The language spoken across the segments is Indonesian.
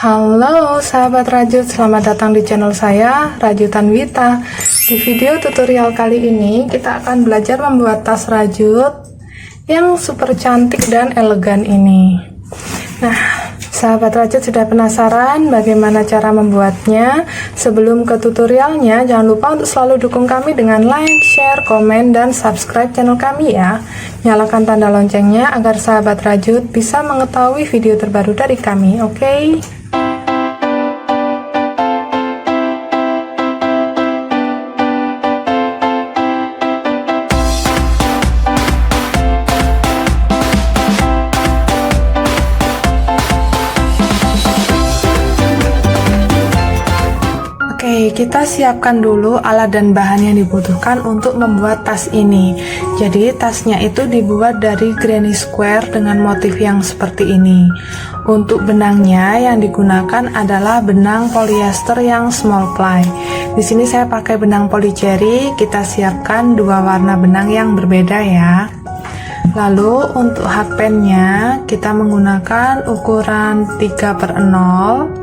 Halo sahabat rajut, selamat datang di channel saya, Rajutan Wita. Di video tutorial kali ini kita akan belajar membuat tas rajut yang super cantik dan elegan ini. Nah, sahabat rajut sudah penasaran bagaimana cara membuatnya? Sebelum ke tutorialnya, jangan lupa untuk selalu dukung kami dengan like, share, komen, dan subscribe channel kami ya. Nyalakan tanda loncengnya agar sahabat rajut bisa mengetahui video terbaru dari kami, oke? Oke, kita siapkan dulu alat dan bahan yang dibutuhkan untuk membuat tas ini. Jadi tasnya itu dibuat dari granny square dengan motif yang seperti ini. Untuk benangnya yang digunakan adalah benang polyester yang small ply. Di sini saya pakai benang polycherry. Kita siapkan dua warna benang yang berbeda ya. Lalu untuk hakpennya kita menggunakan ukuran 3/0.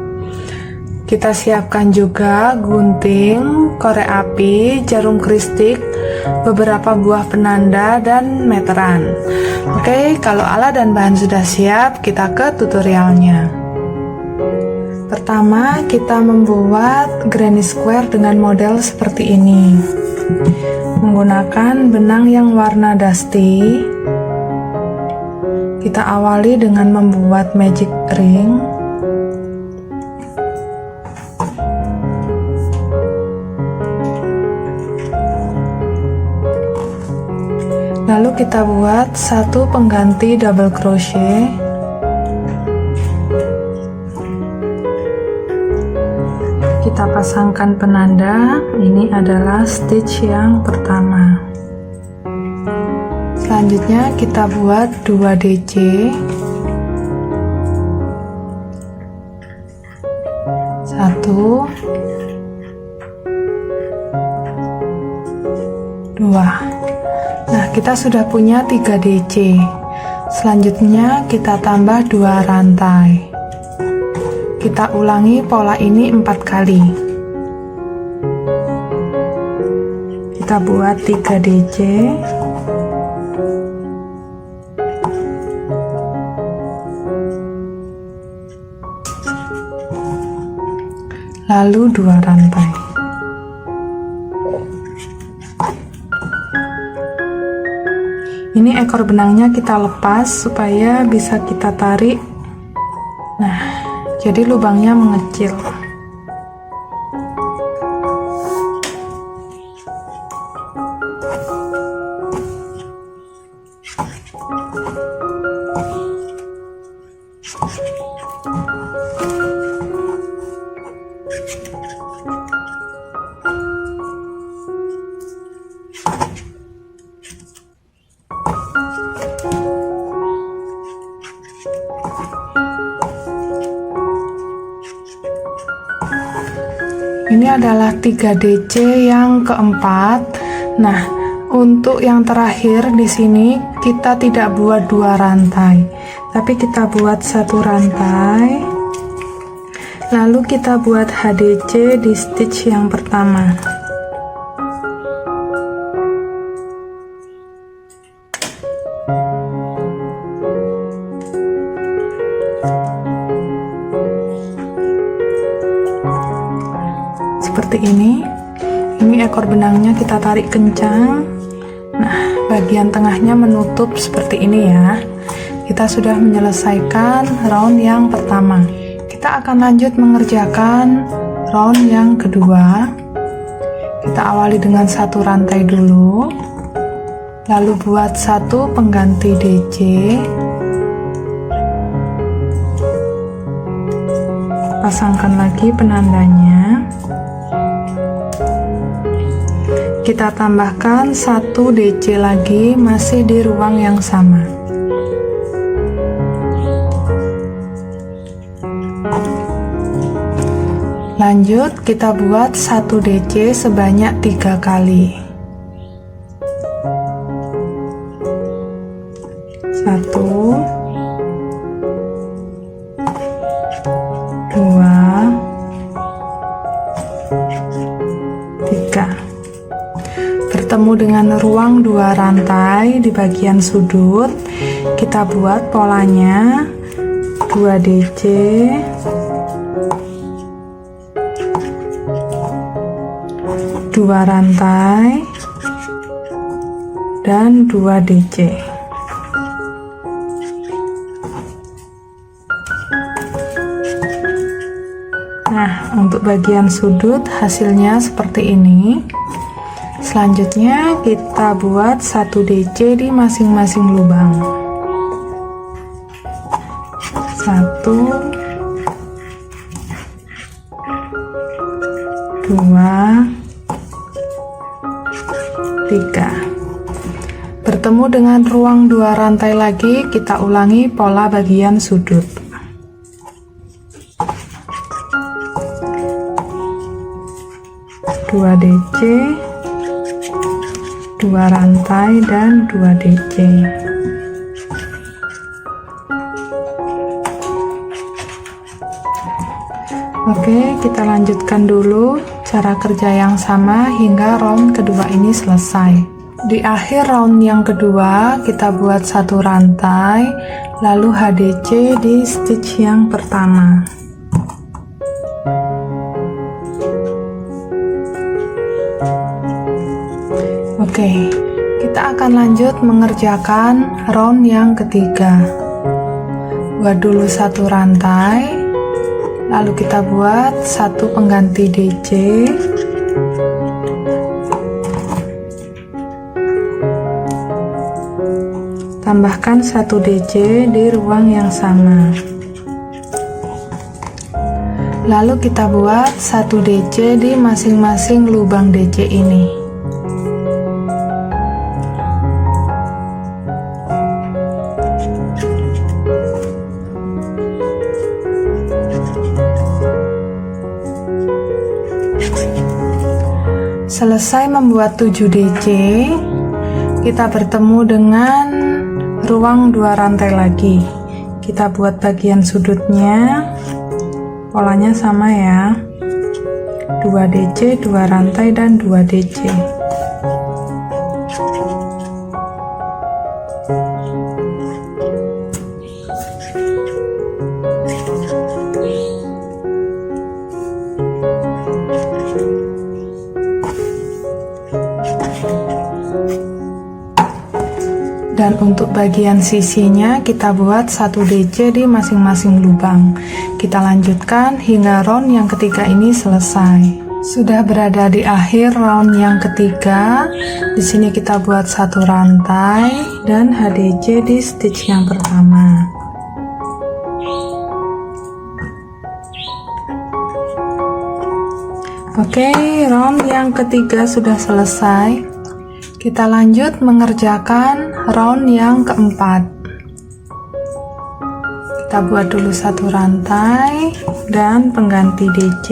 Kita siapkan juga gunting, korek api, jarum kristik, beberapa buah penanda, dan meteran. Oke, kalau alat dan bahan sudah siap, kita ke tutorialnya. Pertama, kita membuat granny square dengan model seperti ini. Menggunakan benang yang warna dusty. Kita awali dengan membuat magic ring. Lalu kita buat satu pengganti double crochet. Kita pasangkan penanda. Ini adalah stitch yang pertama. Selanjutnya kita buat 2 DC. Satu, dua. Nah, kita sudah punya 3 DC. Selanjutnya kita tambah 2 rantai. Kita ulangi pola ini 4 kali. Kita buat 3 DC. Lalu 2 rantai. Ini ekor benangnya kita lepas supaya bisa kita tarik. Nah, jadi lubangnya mengecil. Ini adalah 3 DC yang keempat. Nah, untuk yang terakhir di sini kita tidak buat 2 rantai, tapi kita buat 1 rantai. Lalu kita buat HDC di stitch yang pertama. Seperti ini ekor benangnya kita tarik kencang. Nah, bagian tengahnya menutup seperti ini ya. Kita sudah menyelesaikan round yang pertama. Kita akan lanjut mengerjakan round yang kedua. Kita awali dengan 1 rantai dulu, lalu buat 1 pengganti DC. Pasangkan lagi penandanya. Kita tambahkan 1 DC lagi, masih di ruang yang sama. Lanjut, kita buat 1 DC sebanyak 3 kali. 1, 2, 3. Bertemu dengan ruang 2 rantai di bagian sudut, kita buat polanya 2 DC, 2 rantai, dan 2 DC. Nah, untuk bagian sudut hasilnya seperti ini. Selanjutnya kita buat 1 DC di masing-masing lubang. 1, 2, 3. Bertemu dengan ruang 2 rantai lagi, kita ulangi pola bagian sudut. 2 DC, 2 rantai, dan 2 DC. Oke, kita lanjutkan dulu cara kerja yang sama hingga round kedua ini selesai. Di akhir round yang kedua, kita buat 1 rantai, lalu HDC di stitch yang pertama. Oke, kita akan lanjut mengerjakan round yang ketiga. Buat dulu 1 rantai, lalu kita buat 1 pengganti DC, tambahkan 1 DC di ruang yang sama, lalu kita buat 1 DC di masing-masing lubang DC ini. Selesai membuat 7 DC, kita bertemu dengan ruang 2 rantai lagi. Kita buat bagian sudutnya, polanya sama ya, 2 DC, 2 rantai, dan 2 DC. Dan untuk bagian sisinya kita buat 1 DC di masing-masing lubang. Kita lanjutkan hingga round yang ketiga ini selesai. Sudah berada di akhir round yang ketiga. Di sini kita buat 1 rantai dan HDC di stitch yang pertama. Oke, round yang ketiga sudah selesai. Kita lanjut mengerjakan round yang keempat. Kita buat dulu 1 rantai dan pengganti DC,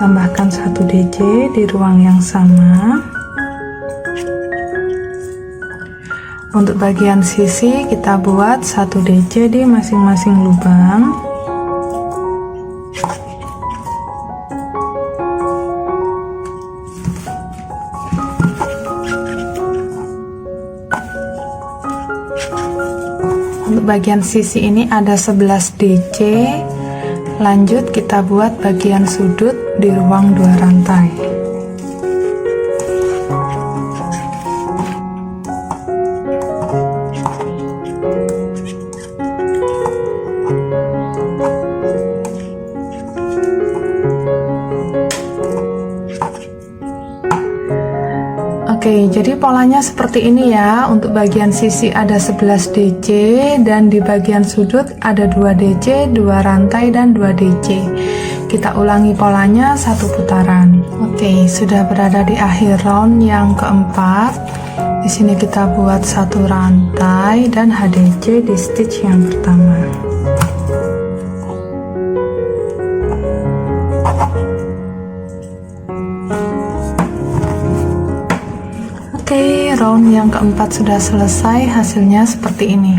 tambahkan 1 DC di ruang yang sama. Untuk bagian sisi kita buat 1 DC di masing-masing lubang. Untuk bagian sisi ini ada 11 DC. Lanjut kita buat bagian sudut di ruang 2 rantai. Oke, jadi polanya seperti ini ya. Untuk bagian sisi ada 11 DC dan di bagian sudut ada 2 DC, 2 rantai, dan 2 DC. Kita ulangi polanya 1 putaran. Oke, sudah berada di akhir round yang keempat. Di sini kita buat 1 rantai dan HDC di stitch yang pertama. Oke, round yang keempat sudah selesai, hasilnya seperti ini.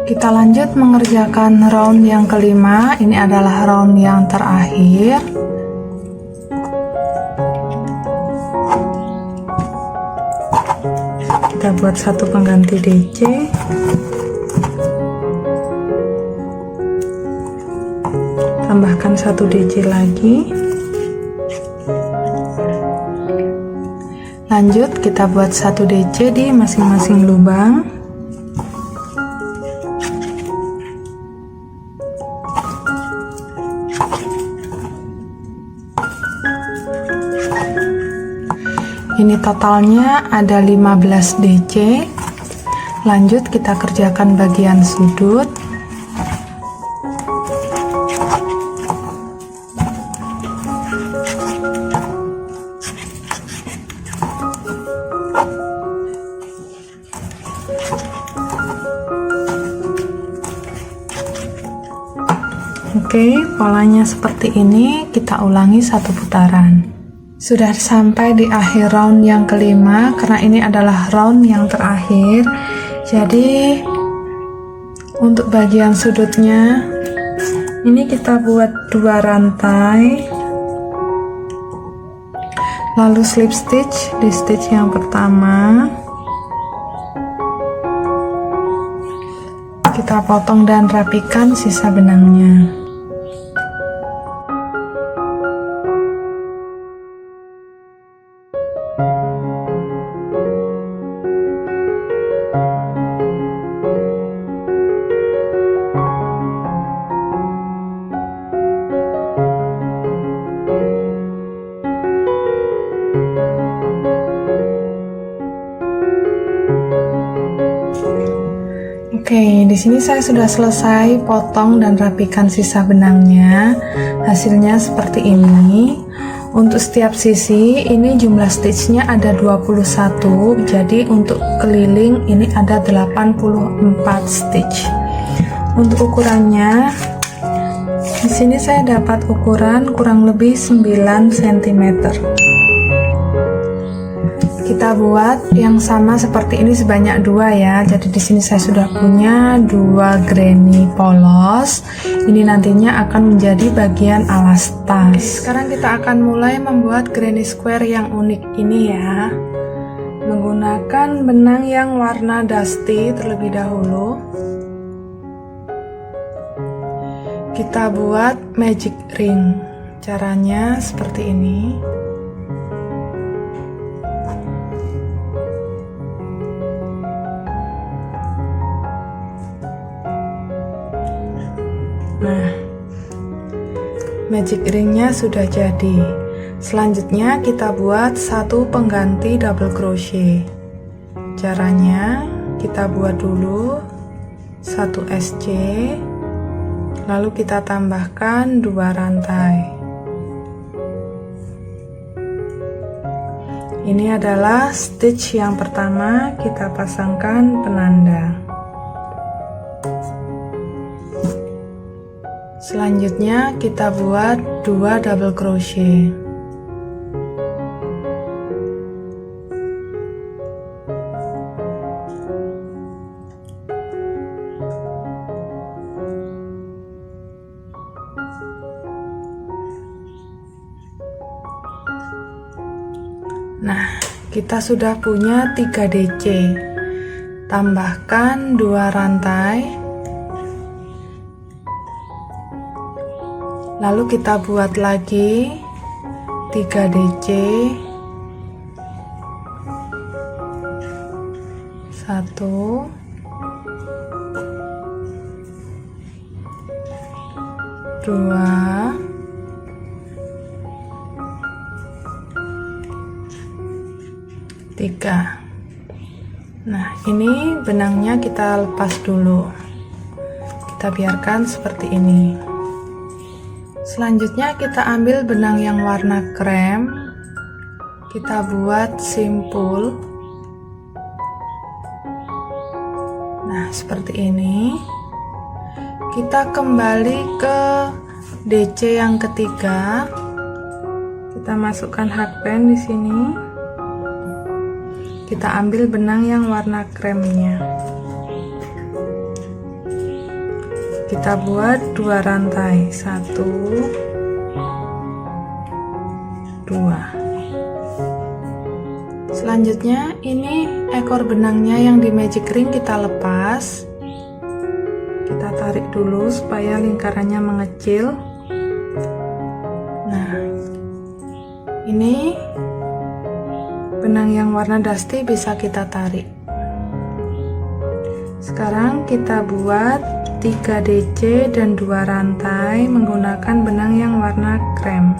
Kita lanjut mengerjakan round yang kelima. Ini adalah round yang terakhir. Kita buat satu pengganti DC. Tambahkan satu DC lagi. Lanjut kita buat satu DC di masing-masing lubang. Ini totalnya ada 15 DC. Lanjut kita kerjakan bagian sudut. Oke, polanya seperti ini, kita ulangi satu putaran. Sudah sampai di akhir round yang kelima, karena ini adalah round yang terakhir. Jadi untuk bagian sudutnya ini kita buat 2 rantai, lalu slip stitch di stitch yang pertama. Kita potong dan rapikan sisa benangnya. Oke, di sini saya sudah selesai potong dan rapikan sisa benangnya. Hasilnya seperti ini. Untuk setiap sisi ini jumlah stitchnya ada 21. Jadi untuk keliling ini ada 84 stitch. Untuk ukurannya di sini saya dapat ukuran kurang lebih 9 cm. Kita buat yang sama seperti ini sebanyak 2 ya. Jadi di sini saya sudah punya 2 granny polos. Ini nantinya akan menjadi bagian alas tas. Sekarang kita akan mulai membuat granny square yang unik ini ya. Menggunakan benang yang warna dusty terlebih dahulu. Kita buat magic ring. Caranya seperti ini. Nah, magic ringnya sudah jadi. Selanjutnya kita buat satu pengganti double crochet. Caranya kita buat dulu 1 SC, lalu kita tambahkan 2 rantai. Ini adalah stitch yang pertama, kita pasangkan penanda. Selanjutnya kita buat 2 double crochet. Nah, kita sudah punya 3 DC. Tambahkan 2 rantai. Lalu kita buat lagi 3 DC, 1, 2, 3. Nah, ini benangnya kita lepas dulu. Kita biarkan seperti ini. Selanjutnya kita ambil benang yang warna krem, kita buat simpul. Nah, seperti ini. Kita kembali ke DC yang ketiga. Kita masukkan hakband di sini. kita ambil benang yang warna kremnya. Kita buat 2 rantai, 1 2. Selanjutnya ini ekor benangnya yang di magic ring kita lepas. Kita tarik dulu supaya lingkarannya mengecil. Nah, ini benang yang warna dusty bisa kita tarik. Sekarang kita buat 3 DC dan 2 rantai menggunakan benang yang warna krem.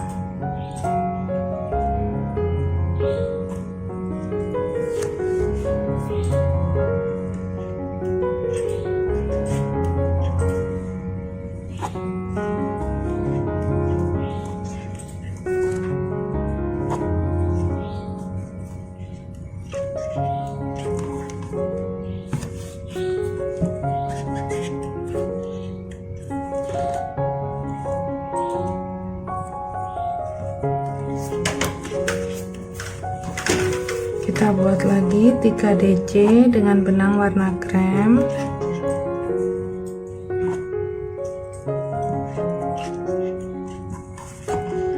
Kita buat lagi 3 DC dengan benang warna krem.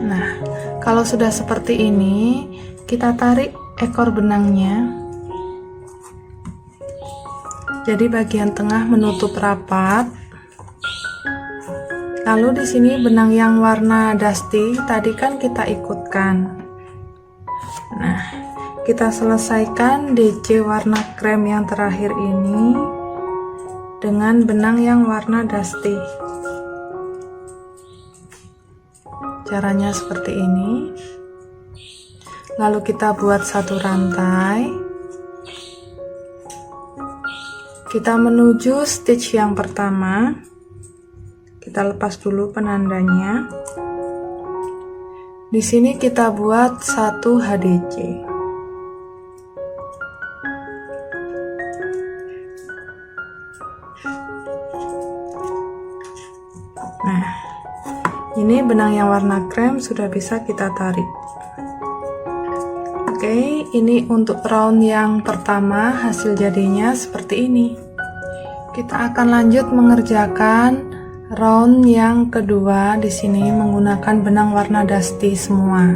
Nah, kalau sudah seperti ini, kita tarik ekor benangnya. Jadi bagian tengah menutup rapat. Lalu di sini benang yang warna dusty tadi kan kita ikutkan. Nah, kita selesaikan DC warna krem yang terakhir ini dengan benang yang warna dusty. Caranya seperti ini. Lalu kita buat 1 rantai. Kita menuju stitch yang pertama. Kita lepas dulu penandanya. Di sini kita buat 1 HDC. Nah, ini benang yang warna krem sudah bisa kita tarik. Oke, ini untuk round yang pertama hasil jadinya seperti ini. Kita akan lanjut mengerjakan round yang kedua di sini menggunakan benang warna dusty semua.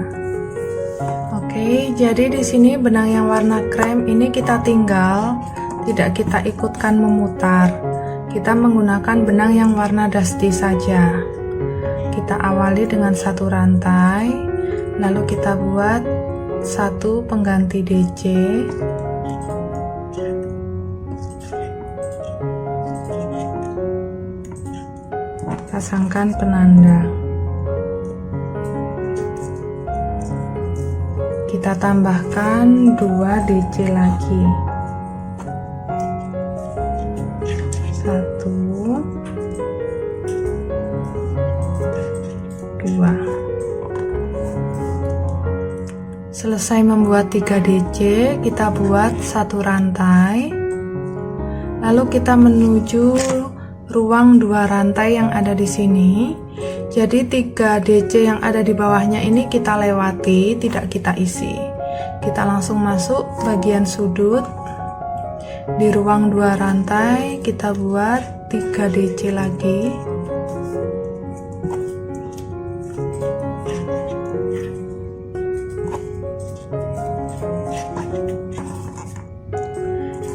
Oke, jadi di sini benang yang warna krem ini kita tinggal, tidak kita ikutkan memutar. Kita menggunakan benang yang warna dusty saja. Kita awali dengan 1 rantai, lalu kita buat 1 pengganti DC. Pasangkan penanda. Kita tambahkan 2 DC lagi. 1 2. Selesai membuat 3 DC, kita buat 1 rantai. Lalu kita menuju ruang 2 rantai yang ada di sini. Jadi 3 DC yang ada di bawahnya ini kita lewati, tidak kita isi. Kita langsung masuk bagian sudut. Di ruang 2 rantai kita buat 3 DC lagi.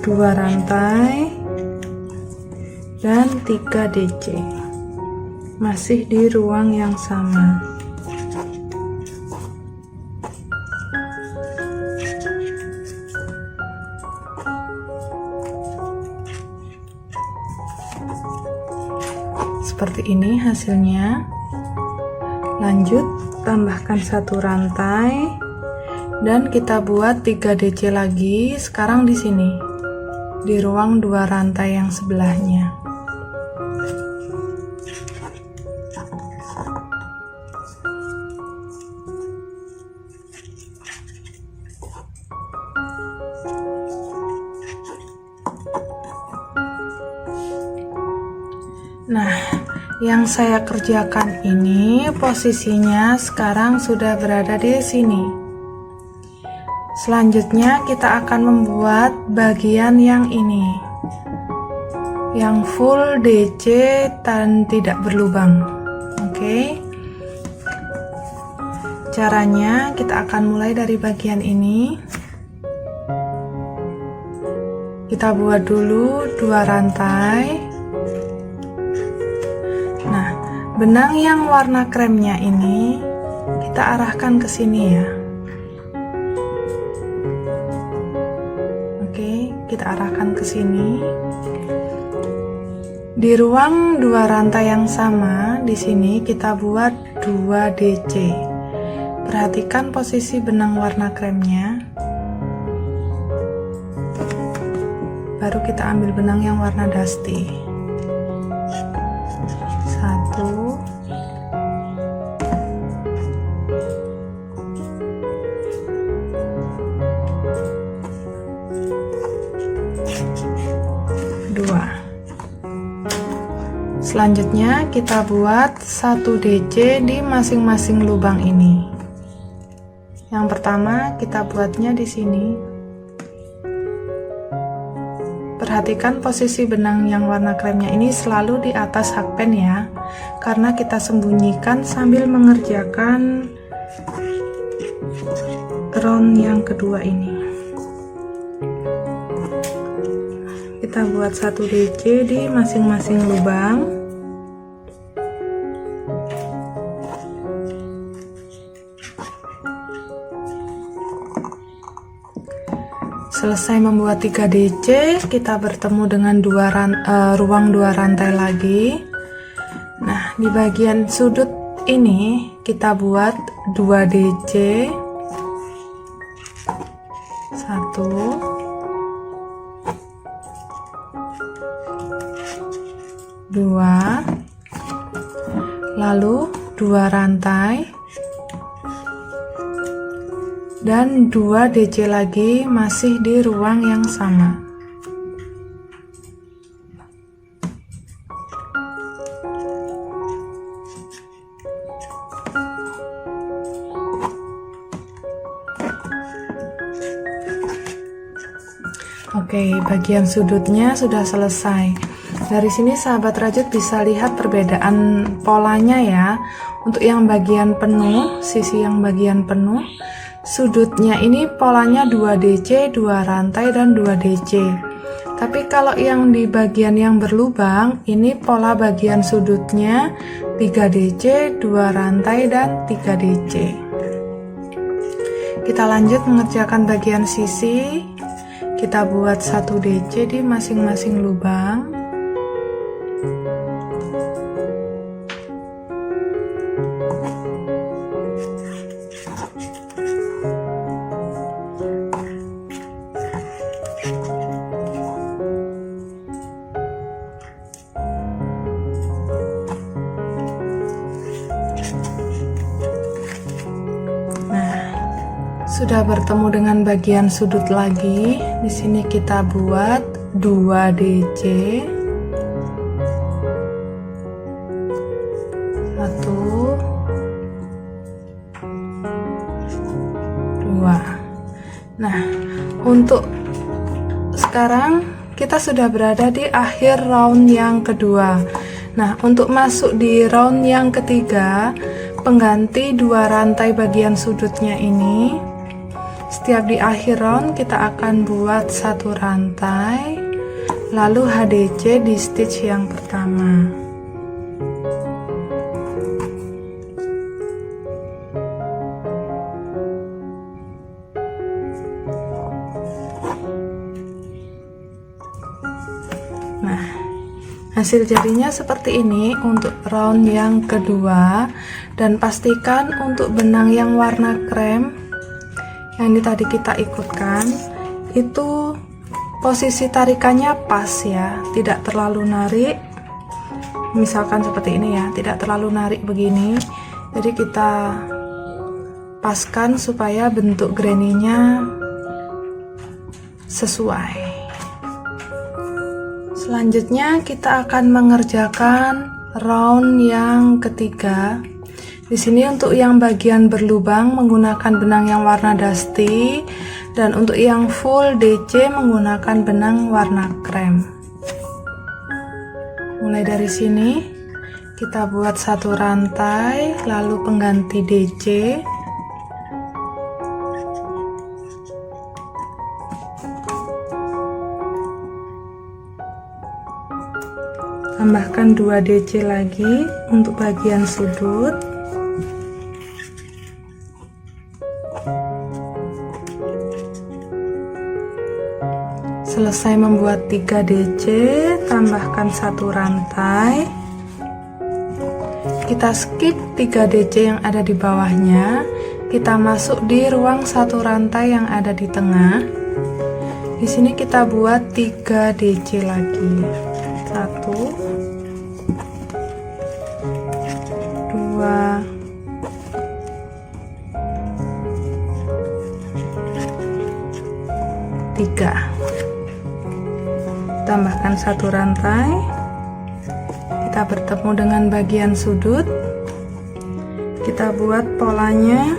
Dua rantai dan 3 DC, masih di ruang yang sama. Seperti ini hasilnya. Lanjut tambahkan 1 rantai dan kita buat 3 DC lagi. Sekarang di sini di ruang 2 rantai yang sebelahnya. Nah, yang saya kerjakan ini posisinya sekarang sudah berada di sini. Selanjutnya kita akan membuat bagian yang ini, yang full DC dan tidak berlubang. Oke. Caranya kita akan mulai dari bagian ini. Kita buat dulu 2 rantai. Nah, benang yang warna kremnya ini kita arahkan ke sini ya. Kita arahkan ke sini. Di ruang 2 rantai yang sama, di sini kita buat 2 DC. Perhatikan posisi benang warna kremnya. Baru kita ambil benang yang warna dusty. 1, 2. Selanjutnya kita buat 1 DC di masing-masing lubang ini. Yang pertama kita buatnya di sini. Perhatikan posisi benang yang warna kremnya ini selalu di atas hakpen ya, karena kita sembunyikan sambil mengerjakan round yang kedua ini. Kita buat 1 DC di masing-masing lubang. Selesai membuat 3 DC, kita bertemu dengan ruang 2 rantai lagi. Nah, di bagian sudut ini kita buat 2 DC. 1, 2, lalu 2 rantai dan 2 DC lagi masih di ruang yang sama. Oke, bagian sudutnya sudah selesai. Dari sini sahabat rajut bisa lihat perbedaan polanya ya. Untuk yang bagian penuh, sisi yang bagian penuh, sudutnya ini polanya 2 DC, 2 rantai dan 2 DC. Tapi kalau yang di bagian yang berlubang, ini pola bagian sudutnya 3 DC, 2 rantai dan 3 DC. Kita lanjut mengerjakan bagian sisi. Kita buat 1 DC di masing-masing lubang. Sudah bertemu dengan bagian sudut lagi. Di sini kita buat 2 DC. 1, 2. Nah, untuk sekarang kita sudah berada di akhir round yang kedua. Nah, untuk masuk di round yang ketiga, pengganti 2 rantai bagian sudutnya ini, setiap di akhir round kita akan buat 1 rantai, lalu HDC di stitch yang pertama. Nah, hasil jadinya seperti ini untuk round yang kedua. Dan pastikan untuk benang yang warna krem yang ini tadi kita ikutkan, itu posisi tarikannya pas ya, tidak terlalu narik. Misalkan seperti ini ya, tidak terlalu narik begini. Jadi kita paskan supaya bentuk granny-nya sesuai. Selanjutnya kita akan mengerjakan round yang ketiga. Di sini untuk yang bagian berlubang menggunakan benang yang warna dusty. Dan untuk yang full DC menggunakan benang warna krem. Mulai dari sini kita buat satu rantai, lalu pengganti DC. Tambahkan 2 DC lagi untuk bagian sudut. Selesai membuat 3 DC, tambahkan satu rantai. Kita skip 3 DC yang ada di bawahnya, kita masuk di ruang satu rantai yang ada di tengah. Di sini kita buat 3 DC lagi. 1 2 3. Tambahkan satu rantai, kita bertemu dengan bagian sudut, kita buat polanya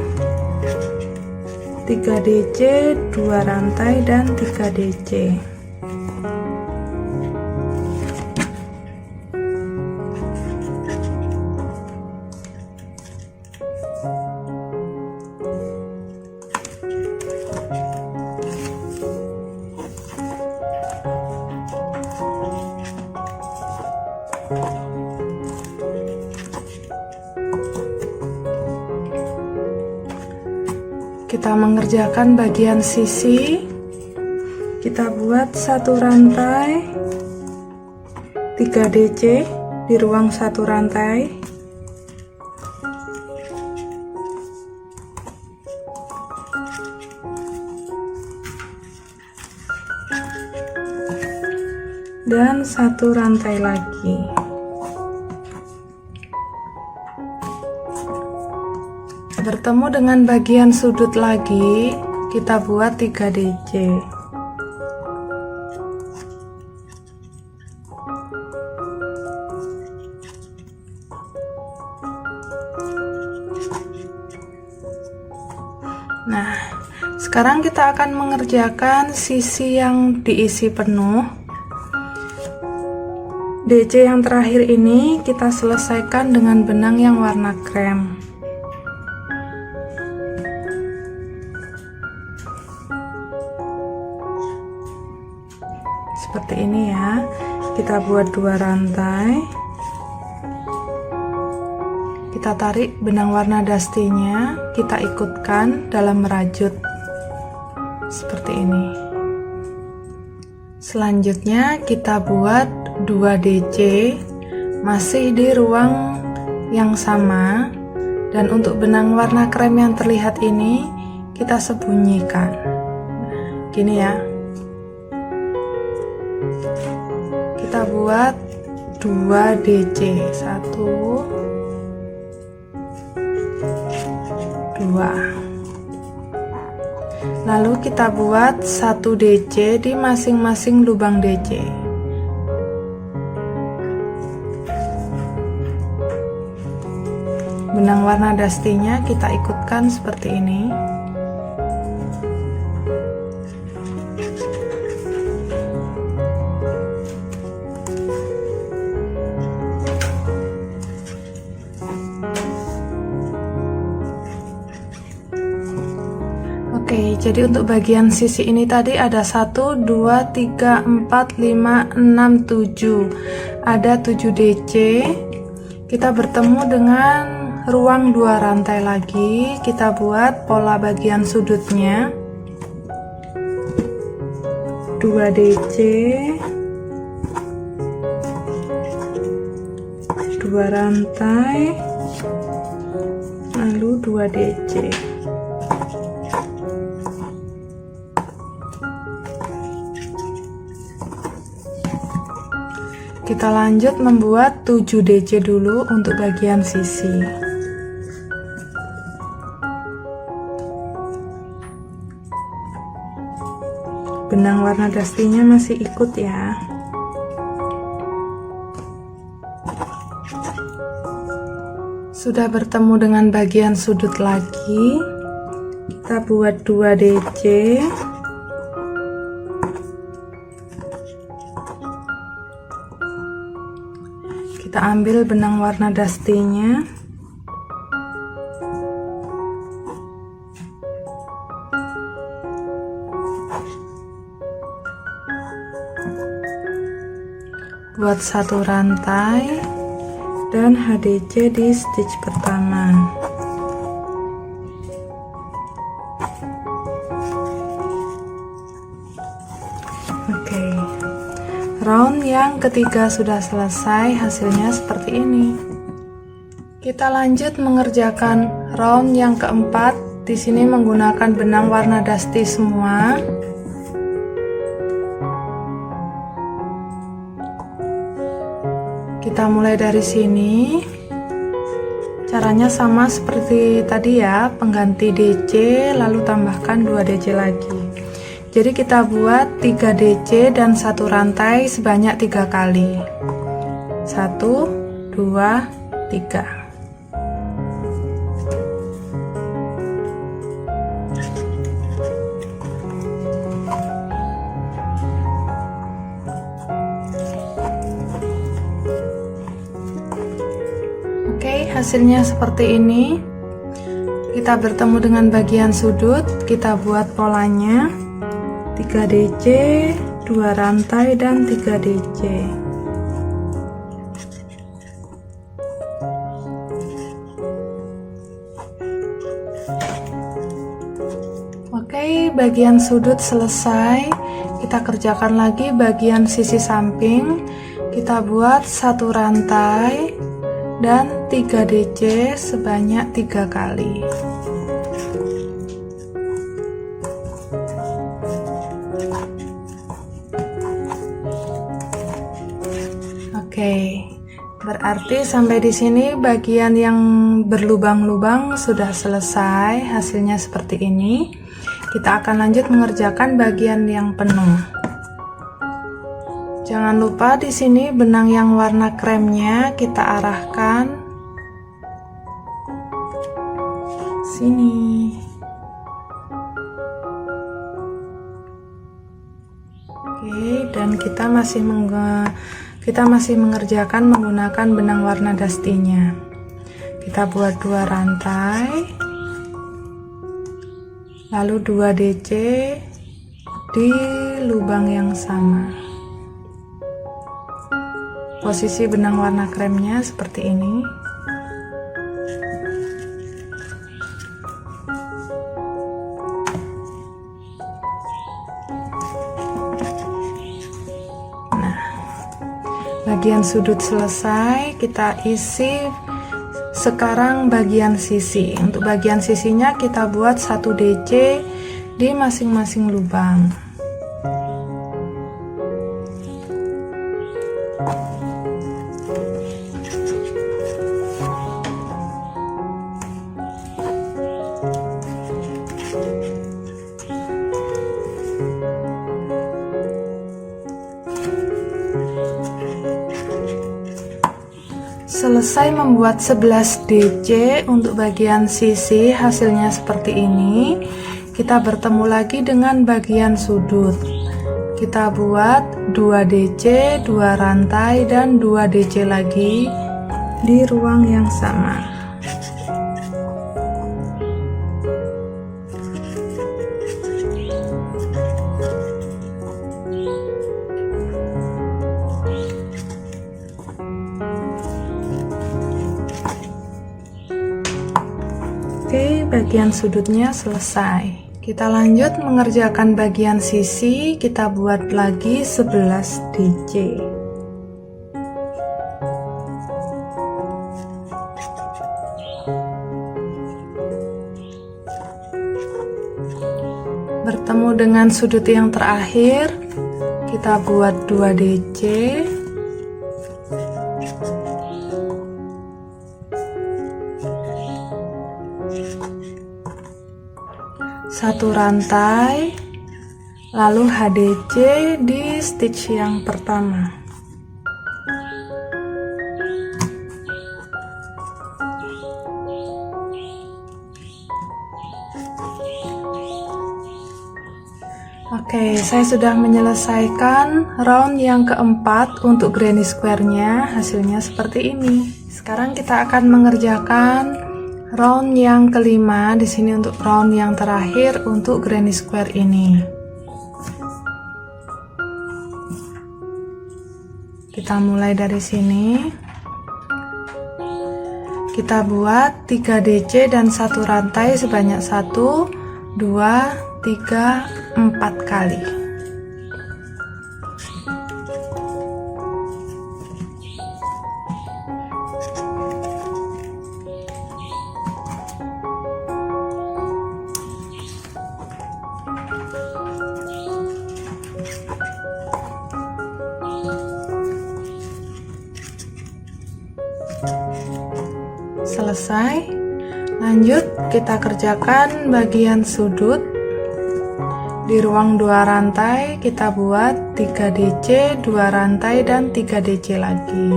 3 DC, 2 rantai dan 3 DC. Kita mengerjakan bagian sisi, kita buat satu rantai 3 DC di ruang satu rantai, dan satu rantai lagi. Bertemu dengan bagian sudut lagi, kita buat 3 DC. Nah, sekarang kita akan mengerjakan sisi yang diisi penuh. DC yang terakhir ini kita selesaikan dengan benang yang warna krem. Seperti ini ya, kita buat 2 rantai, kita tarik benang warna dastinya, kita ikutkan dalam merajut seperti ini. Selanjutnya kita buat 2 DC masih di ruang yang sama, dan untuk benang warna krem yang terlihat ini kita sembunyikan. Nah, gini ya. Kita buat 2 DC, 1 2, lalu kita buat 1 DC di masing-masing lubang DC. Benang warna dastinya kita ikutkan seperti ini. Oke, jadi untuk bagian sisi ini tadi ada 1, 2, 3, 4, 5, 6, 7. Ada 7 DC. Kita bertemu dengan ruang 2 rantai lagi. Kita buat pola bagian sudutnya. 2 DC, 2 rantai, lalu 2 DC. Kita lanjut membuat 7 DC dulu untuk bagian sisi. Benang warna dastinya masih ikut ya. Sudah bertemu dengan bagian sudut lagi, Kita buat 2 DC. Kita ambil benang warna dastinya. Buat 1 rantai dan HDC di stitch pertama. Oke, round yang ketiga sudah selesai, hasilnya seperti ini. Kita lanjut mengerjakan round yang keempat. Di sini menggunakan benang warna dusty semua. Kita mulai dari sini. Caranya sama seperti tadi ya, pengganti DC lalu tambahkan 2 DC lagi. Jadi kita buat 3 DC dan 1 rantai sebanyak 3 kali. 1, 2, 3. Hasilnya seperti ini. Kita bertemu dengan bagian sudut, kita buat polanya 3 DC, 2 rantai dan 3 DC. Oke, bagian sudut selesai. Kita kerjakan lagi bagian sisi samping. Kita buat 1 rantai dan 3 DC sebanyak 3 kali. Oke, berarti sampai di sini bagian yang berlubang-lubang sudah selesai. Hasilnya seperti ini. Kita akan lanjut mengerjakan bagian yang penuh. Jangan lupa di sini benang yang warna kremnya kita arahkan sini. Oke, dan kita masih mengerjakan menggunakan benang warna dastinya. Kita buat 2 rantai, lalu 2 DC di lubang yang sama. Posisi benang warna kremnya seperti ini. Nah, bagian sudut selesai, kita isi sekarang bagian sisi. Untuk bagian sisinya kita buat 1 DC di masing-masing lubang. Selesai membuat 11 DC untuk bagian sisi, hasilnya seperti ini. Kita bertemu lagi dengan bagian sudut. Kita buat 2 DC, 2 rantai dan 2 DC lagi di ruang yang sama. Oke, bagian sudutnya selesai. Kita lanjut mengerjakan bagian sisi. Kita buat lagi 11 DC. Bertemu dengan sudut yang terakhir, kita buat 2 DC. Satu rantai, lalu HDC di stitch yang pertama. Oke, saya sudah menyelesaikan round yang keempat untuk granny square-nya. Hasilnya seperti ini. Sekarang kita akan mengerjakan round yang kelima di sini untuk round yang terakhir untuk granny square ini. Kita mulai dari sini. Kita buat 3 DC dan 1 rantai sebanyak 1, 2, 3, 4 kali. Selesai. Lanjut kita kerjakan bagian sudut. Di ruang 2 rantai kita buat 3 DC, 2 rantai dan 3 DC lagi.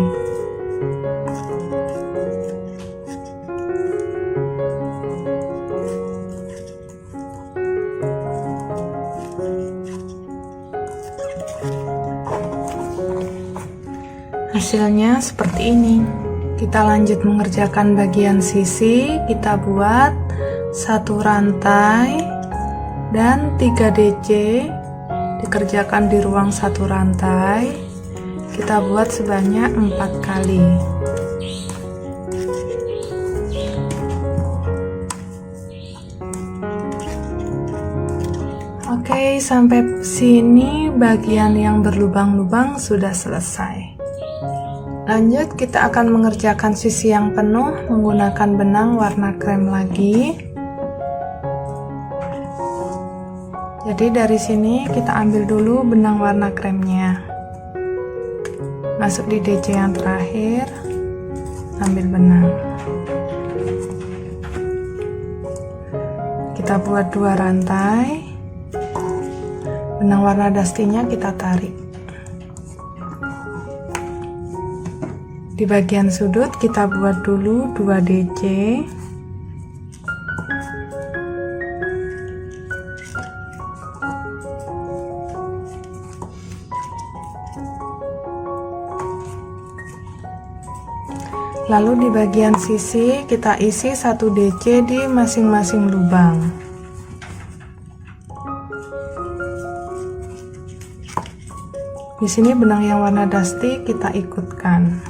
Hasilnya seperti ini. Kita lanjut mengerjakan bagian sisi. Kita buat 1 rantai dan 3 DC, dikerjakan di ruang 1 rantai. Kita buat sebanyak 4 kali. Oke, sampai sini bagian yang berlubang-lubang sudah selesai. Lanjut kita akan mengerjakan sisi yang penuh menggunakan benang warna krem lagi. Jadi dari sini kita ambil dulu benang warna kremnya. Masuk di DC yang terakhir, ambil benang. Kita buat 2 rantai. Benang warna dastinya kita tarik. Di bagian sudut kita buat dulu 2 DC. Lalu di bagian sisi kita isi 1 DC di masing-masing lubang. Di sini benang yang warna dusty kita ikutkan.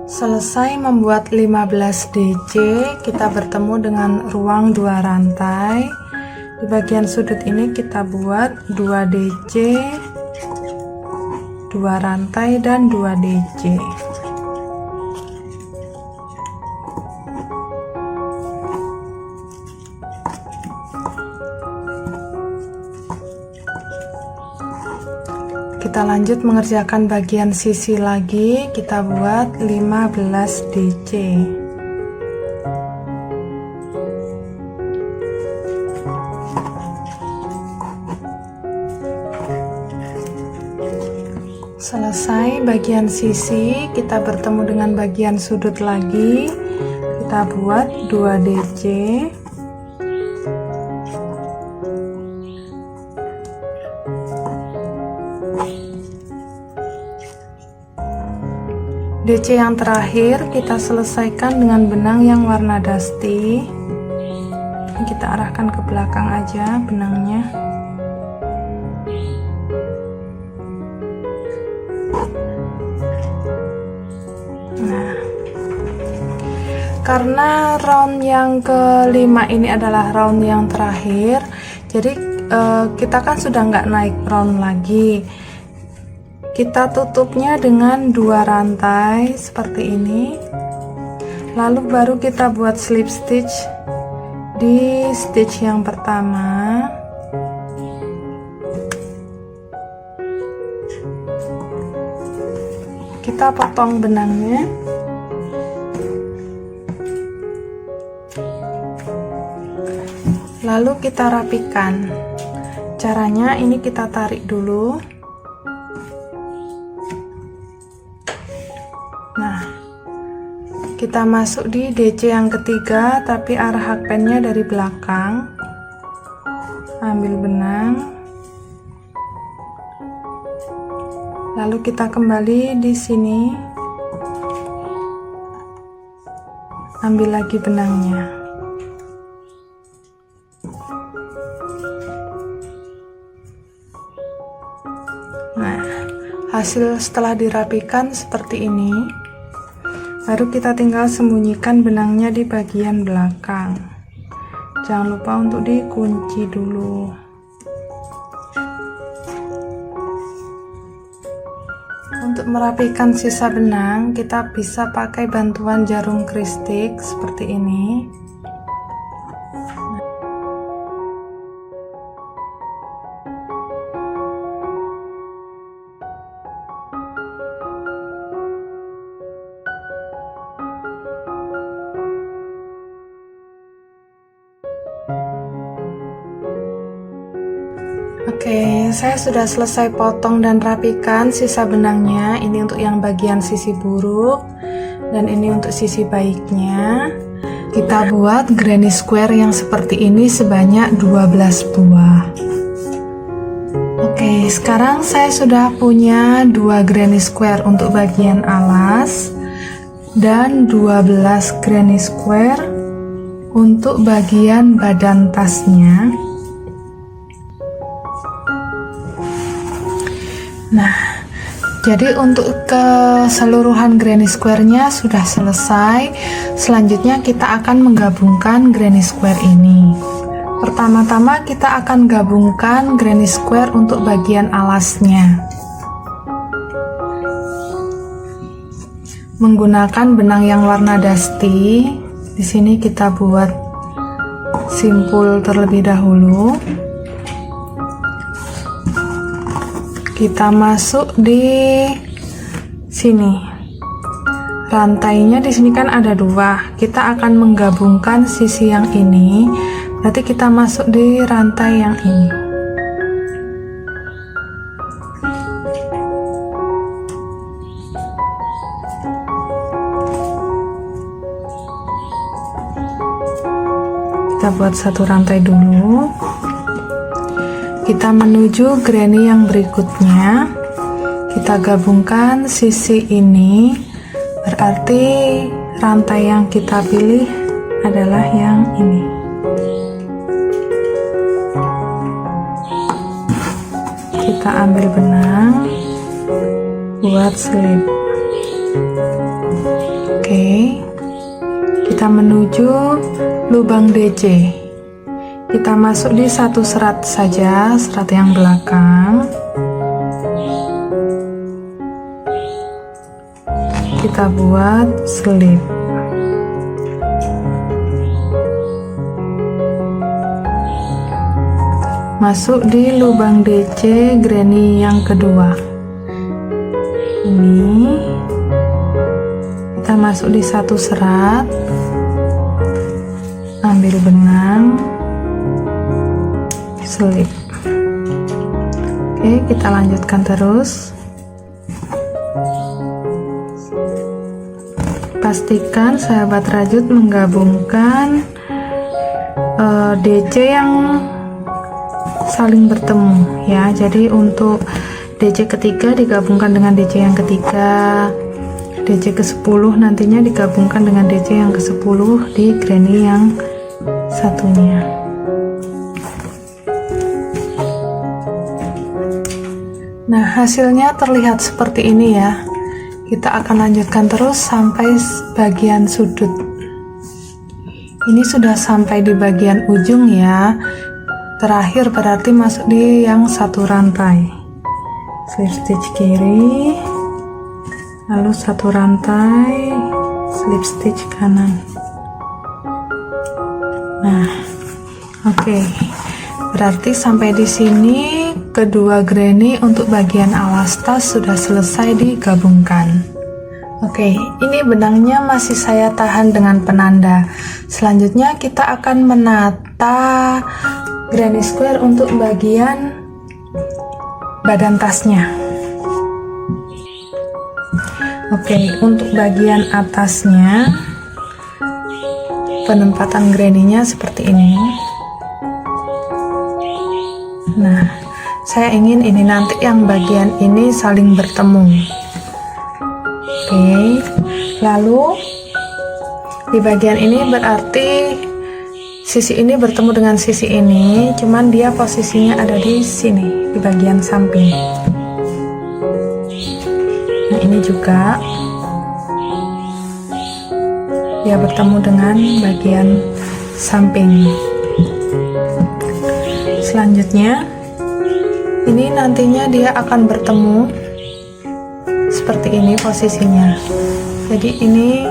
Selesai membuat 15 DC, kita bertemu dengan ruang 2 rantai. Di bagian sudut ini kita buat 2 DC, 2 rantai dan 2 DC. Kita lanjut mengerjakan bagian sisi lagi. Kita buat 15 DC. Selesai bagian sisi, kita bertemu dengan bagian sudut lagi. Kita buat 2 DC. DC yang terakhir kita selesaikan dengan benang yang warna dusty. Kita arahkan ke belakang aja benangnya. Nah, karena round yang kelima ini adalah round yang terakhir, jadi kita kan sudah nggak naik round lagi. Kita tutupnya dengan 2 rantai seperti ini, lalu baru kita buat slip stitch di stitch yang pertama. Kita potong benangnya. Lalu kita rapikan. Caranya ini kita tarik dulu. kita masuk di DC yang ketiga, tapi arah hakpennya dari belakang. Ambil benang, lalu kita kembali di sini, ambil lagi benangnya. Nah, hasil setelah dirapikan seperti ini. Baru kita tinggal sembunyikan benangnya di bagian belakang. Jangan lupa untuk dikunci dulu. Untuk merapikan sisa benang, kita bisa pakai bantuan jarum kristik seperti ini. Oke, saya sudah selesai potong dan rapikan sisa benangnya. Ini untuk yang bagian sisi buruk dan ini untuk sisi baiknya. Kita buat granny square yang seperti ini sebanyak 12 buah. Oke, sekarang saya sudah punya 2 granny square untuk bagian alas dan 12 granny square untuk bagian badan tasnya. Nah, jadi untuk keseluruhan granny square-nya sudah selesai. Selanjutnya kita akan menggabungkan granny square ini. Pertama-tama kita akan gabungkan granny square untuk bagian alasnya. Menggunakan benang yang warna dusty. Di sini kita buat simpul terlebih dahulu. Kita masuk di sini. Rantainya di sini kan ada 2. Kita akan menggabungkan sisi yang ini. Berarti kita masuk di rantai yang ini. Kita buat satu rantai dulu. Kita menuju granny yang berikutnya. Kita gabungkan sisi ini, berarti rantai yang kita pilih adalah yang ini. Kita ambil benang buat slip. Oke, kita menuju lubang DC. Kita masuk di satu serat saja, serat yang belakang. Kita buat slip. Masuk di lubang DC granny yang kedua. Ini kita masuk di satu serat, ambil benang, slip. Oke, kita lanjutkan terus. Pastikan sahabat rajut menggabungkan DC yang saling bertemu ya. Jadi untuk DC ketiga digabungkan dengan DC yang ketiga, DC ke-10 nantinya digabungkan dengan DC yang ke-10 di granny yang satunya. Nah, hasilnya terlihat seperti ini ya. Kita akan lanjutkan terus sampai bagian sudut. Ini sudah sampai di bagian ujung ya. Terakhir berarti masuk di yang satu rantai. Slip stitch kiri, lalu satu rantai, slip stitch kanan. Nah, oke. Berarti sampai di sini kedua granny untuk bagian alas tas sudah selesai digabungkan. Oke, ini benangnya masih saya tahan dengan penanda. Selanjutnya kita akan menata granny square untuk bagian badan tasnya. Oke, untuk bagian atasnya penempatan granny-nya seperti ini. Nah, saya ingin ini nanti yang bagian ini saling bertemu. Oke, lalu di bagian ini berarti sisi ini bertemu dengan sisi ini, cuman dia posisinya ada di sini, di bagian samping. Nah, ini juga dia bertemu dengan bagian samping. Selanjutnya, ini nantinya dia akan bertemu seperti ini posisinya. Jadi ini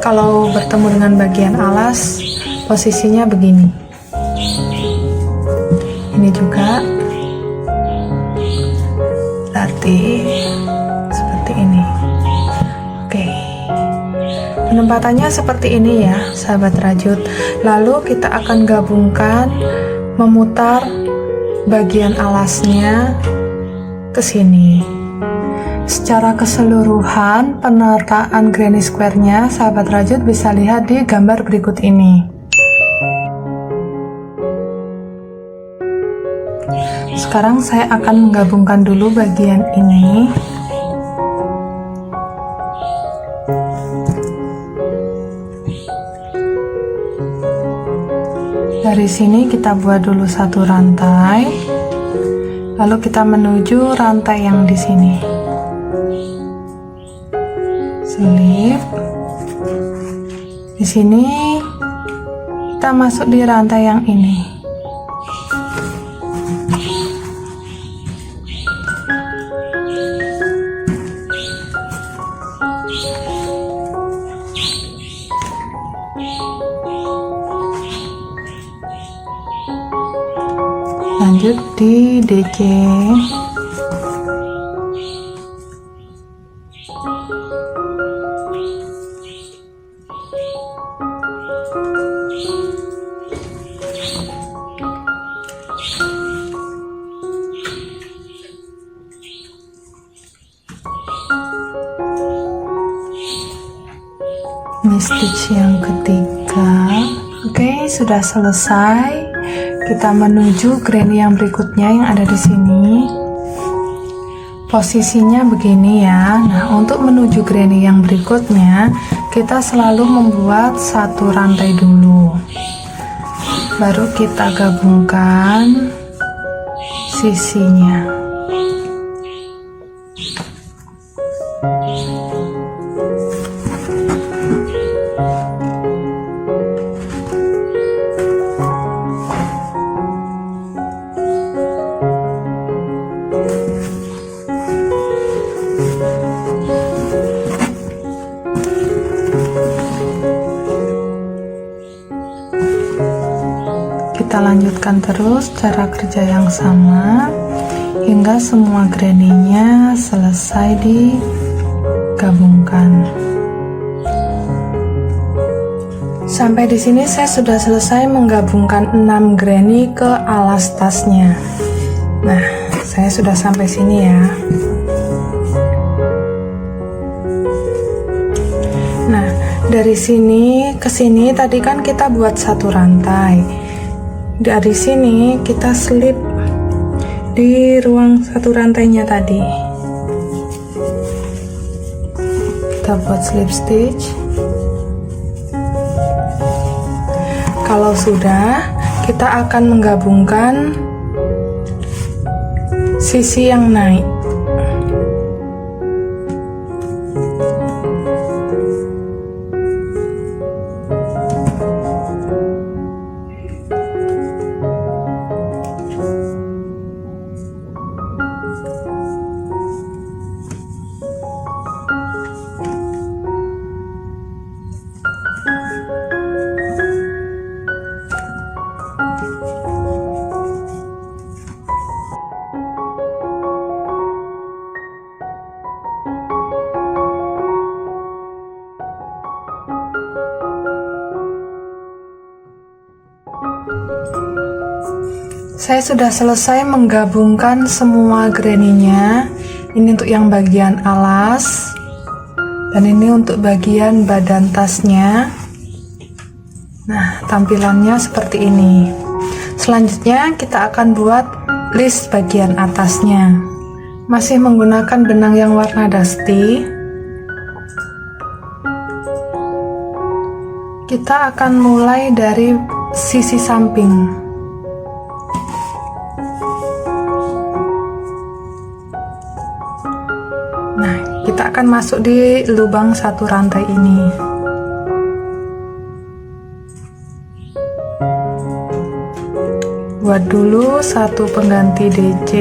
kalau bertemu dengan bagian alas, posisinya begini. Ini juga berarti seperti ini. Oke, penempatannya seperti ini ya sahabat rajut. Lalu kita akan gabungkan, memutar bagian alasnya ke sini. Secara keseluruhan penataan granny square-nya sahabat rajut bisa lihat di gambar berikut ini. Sekarang saya akan menggabungkan dulu bagian ini. Dari sini kita buat dulu satu rantai, lalu kita menuju rantai yang di sini. Selip. Di sini kita masuk di rantai yang ini. Lanjut di DC. Ini stitch yang ketiga. Oke, sudah selesai. Kita menuju granny yang berikutnya yang ada di sini. Posisinya begini ya. Nah, untuk menuju granny yang berikutnya, kita selalu membuat satu rantai dulu. Baru kita gabungkan sisinya. Kita lanjutkan terus cara kerja yang sama hingga semua granny-nya selesai digabungkan. Sampai di sini saya sudah selesai menggabungkan 6 granny ke alas tasnya. Nah, saya sudah sampai sini ya. Nah, dari sini ke sini tadi kan kita buat satu rantai. Dari sini kita slip di ruang satu rantainya tadi. Kita buat slip stitch. Kalau sudah, kita akan menggabungkan sisi yang naik. Saya sudah selesai menggabungkan semua granny-nya. Ini untuk yang bagian alas dan ini untuk bagian badan tasnya. Nah, tampilannya seperti ini. Selanjutnya kita akan buat list bagian atasnya. Masih menggunakan benang yang warna dusty. Kita akan mulai dari sisi samping. Nah, kita akan masuk di lubang satu rantai ini. Buat dulu satu pengganti DC.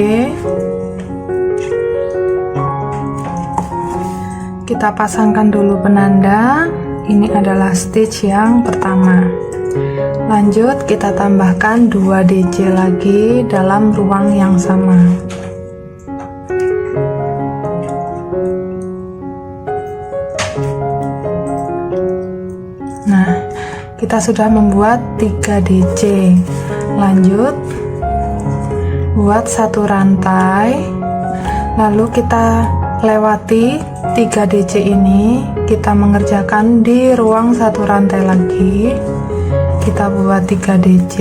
Kita pasangkan dulu penanda. Ini adalah stitch yang pertama. Lanjut kita tambahkan 2 DC lagi dalam ruang yang sama. Nah, kita sudah membuat 3 DC. Lanjut buat satu rantai, lalu kita lewati 3 DC ini, kita mengerjakan di ruang satu rantai lagi. Kita buat 3 DC,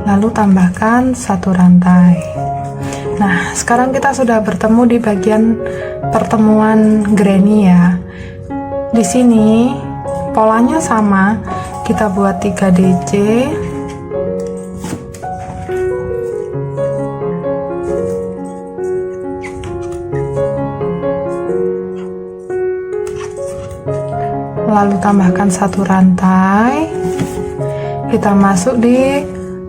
lalu tambahkan satu rantai. Nah, sekarang kita sudah bertemu di bagian pertemuan granny ya. Di sini polanya sama, kita buat 3 DC. Lalu tambahkan satu rantai. Kita masuk di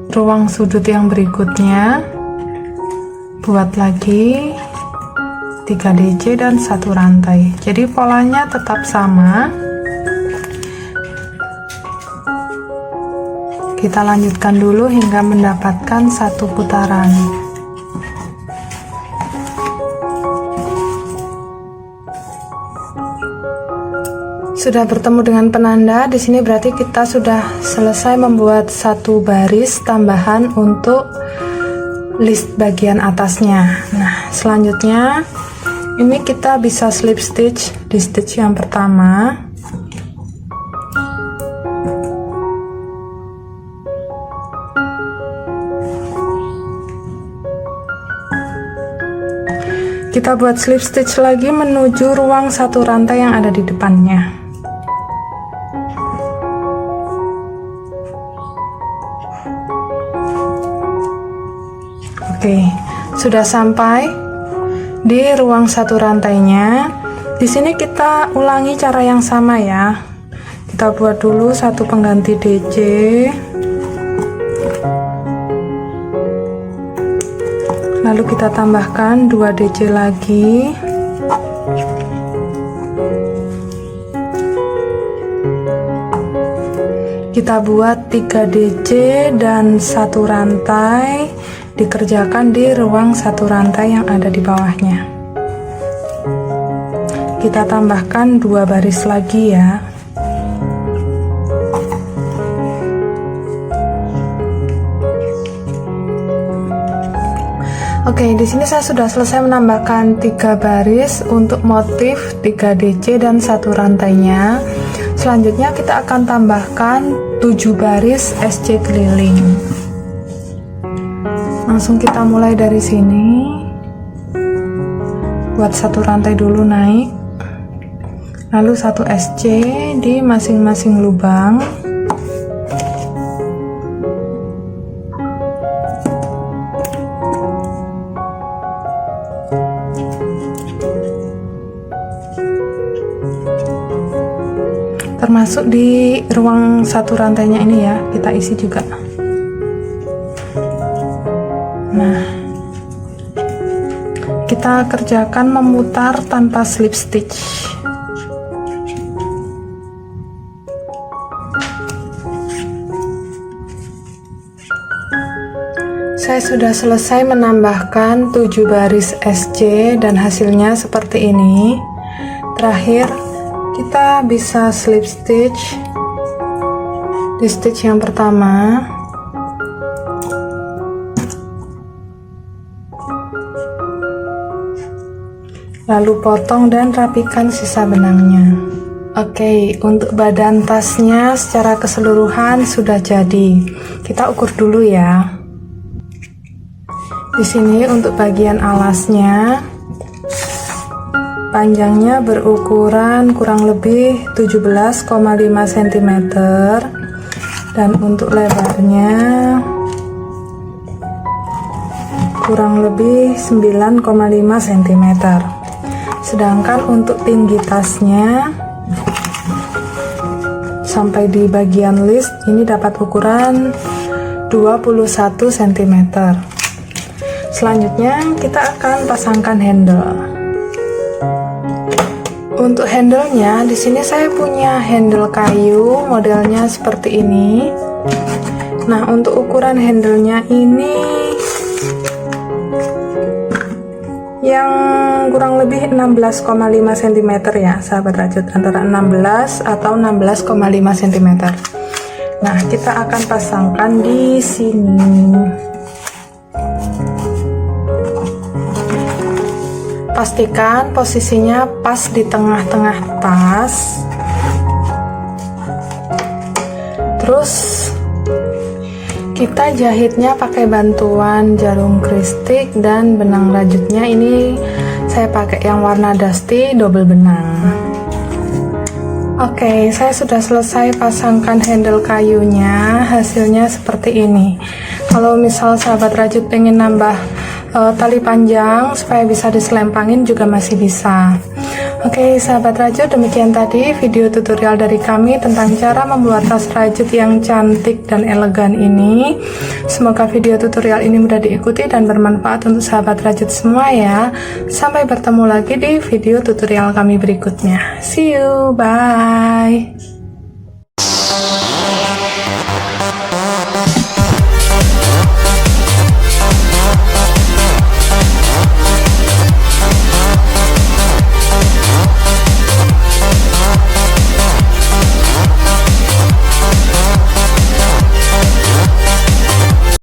ruang sudut yang berikutnya. Buat lagi 3 DC dan satu rantai. Jadi polanya tetap sama. Kita lanjutkan dulu hingga mendapatkan satu putaran. Sudah bertemu dengan penanda di sini, berarti kita sudah selesai membuat satu baris tambahan untuk list bagian atasnya. Nah, selanjutnya ini kita bisa slip stitch di stitch yang pertama. Kita buat slip stitch lagi menuju ruang satu rantai yang ada di depannya. Oke, sudah sampai di ruang satu rantainya. Di sini kita ulangi cara yang sama ya. Kita buat dulu satu pengganti DC. Lalu kita tambahkan 2 DC lagi. Kita buat 3 DC dan satu rantai. Dikerjakan di ruang satu rantai yang ada di bawahnya. Kita tambahkan 2 baris lagi ya. Oke, di sini saya sudah selesai menambahkan 3 baris untuk motif 3 DC dan satu rantainya. Selanjutnya kita akan tambahkan 7 baris SC keliling. Langsung kita mulai dari sini. Buat satu rantai dulu naik, lalu satu SC di masing-masing lubang. Termasuk di ruang satu rantainya ini ya, kita isi juga. Nah, kita kerjakan memutar tanpa slip stitch. Saya sudah selesai menambahkan 7 baris SC dan hasilnya seperti ini. Terakhir kita bisa slip stitch di stitch yang pertama. Lalu potong dan rapikan sisa benangnya. Oke, untuk badan tasnya secara keseluruhan sudah jadi. Kita ukur dulu ya. Di sini untuk bagian alasnya, panjangnya berukuran kurang lebih 17,5 cm dan untuk lebarnya kurang lebih 9,5 cm. Sedangkan untuk tinggi tasnya sampai di bagian list ini dapat ukuran 21 cm. Selanjutnya kita akan pasangkan handle. Untuk handlenya di sini saya punya handle kayu modelnya seperti ini. Nah, untuk ukuran handlenya ini yang kurang lebih 16,5 cm ya sahabat rajut, antara 16 atau 16,5 cm. Nah, kita akan pasangkan di sini. Pastikan posisinya pas di tengah-tengah tas. Terus kita jahitnya pakai bantuan jarum kristik dan benang rajutnya ini saya pakai yang warna dusty double benang. Oke, saya sudah selesai pasangkan handle kayunya. Hasilnya seperti ini. Kalau misal sahabat rajut pengen nambah tali panjang supaya bisa diselempangin juga masih bisa. Oke sahabat rajut, demikian tadi video tutorial dari kami tentang cara membuat tas rajut yang cantik dan elegan ini. Semoga video tutorial ini mudah diikuti dan bermanfaat untuk sahabat rajut semua ya. Sampai bertemu lagi di video tutorial kami berikutnya. See you, bye.